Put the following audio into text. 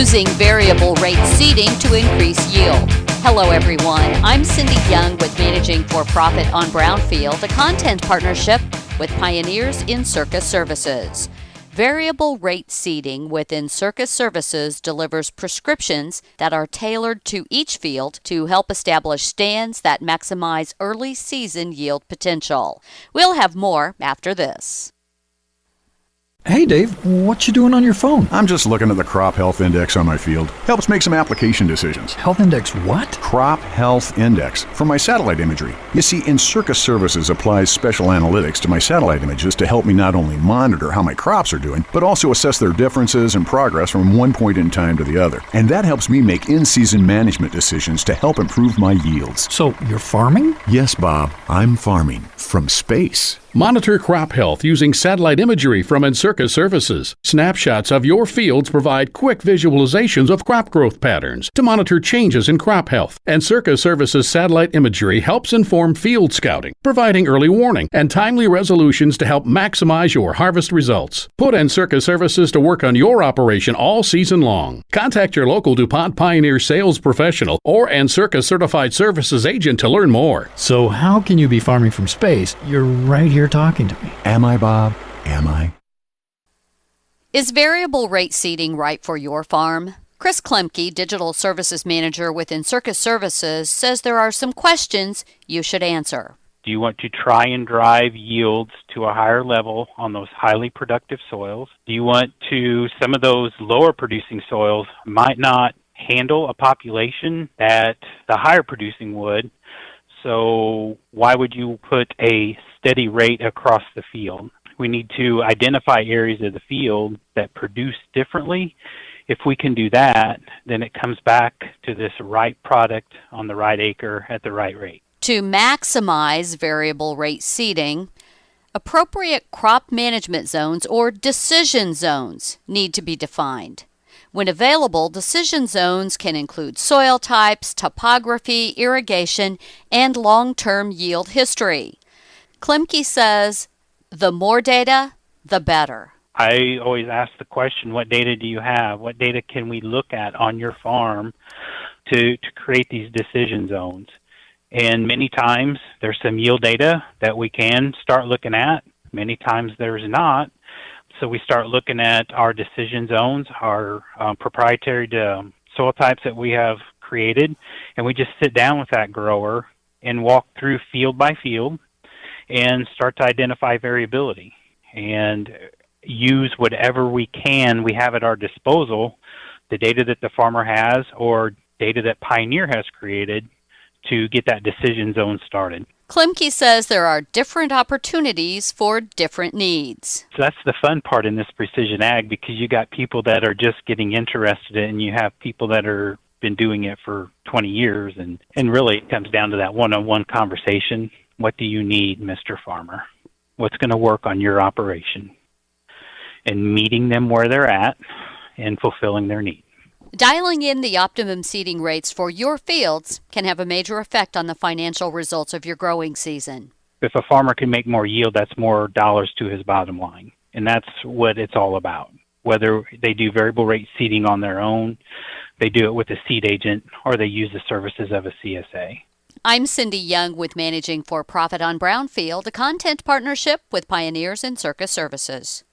using variable rate seeding to increase yield. Hello everyone, I'm Cindy Young with Managing for Profit on Brownfield, a content partnership with Pioneers Encirca Services. Variable rate seeding with Encirca Services delivers prescriptions that are tailored to each field to help establish stands that maximize early season yield potential. We'll have more after this. Hey Dave, what you doing on your phone? I'm just looking at the crop health index on my field. Helps make some application decisions. Health index what? Crop health index from my satellite imagery. You see, Encirca Services applies special analytics to my satellite images to help me not only monitor how my crops are doing, but also assess their differences and progress from one point in time to the other. And that helps me make in-season management decisions to help improve my yields. So you're farming? Yes, Bob, I'm farming from space. Monitor crop health using satellite imagery from Encirca Services. Snapshots of your fields provide quick visualizations of crop growth patterns to monitor changes in crop health. Encirca Services satellite imagery helps inform field scouting, providing early warning and timely resolutions to help maximize your harvest results. Put Encirca Services to work on your operation all season long. Contact your local DuPont Pioneer sales professional or Encirca Certified Services agent to learn more. So how can you be farming from space? You're right here talking to me. Am I, Bob? Am I? Is variable rate seeding right for your farm? Chris Kluemke, Digital Services Manager with Encirca Services, says there are some questions you should answer. Do you want to try and drive yields to a higher level on those highly productive soils? Do you want to, some of those lower producing soils might not handle a population that the higher producing would, so why would you put a steady rate across the field? We need to identify areas of the field that produce differently. If we can do that, then it comes back to this right product on the right acre at the right rate. To maximize variable rate seeding, appropriate crop management zones or decision zones need to be defined. When available, decision zones can include soil types, topography, irrigation, and long-term yield history. Kluemke says, the more data, the better. I always ask the question, what data do you have? What data can we look at on your farm to create these decision zones? And many times there's some yield data that we can start looking at. Many times there's not. So we start looking at our decision zones, our proprietary soil types that we have created, and we just sit down with that grower and walk through field by field and start to identify variability and use whatever we have at our disposal, the data that the farmer has or data that Pioneer has created to get that decision zone started. Kluemke says there are different opportunities for different needs. So that's the fun part in this precision ag, because you got people that are just getting interested in it, and you have people that are been doing it for 20 years, and really it comes down to that one-on-one conversation. What do you need, Mr. Farmer? What's going to work on your operation? And meeting them where they're at and fulfilling their needs. Dialing in the optimum seeding rates for your fields can have a major effect on the financial results of your growing season. If a farmer can make more yield, that's more dollars to his bottom line. And that's what it's all about. Whether they do variable rate seeding on their own, they do it with a seed agent, or they use the services of a CSA. I'm Cindy Young with Managing for Profit on Brownfield, a content partnership with Pioneers Encirca Services.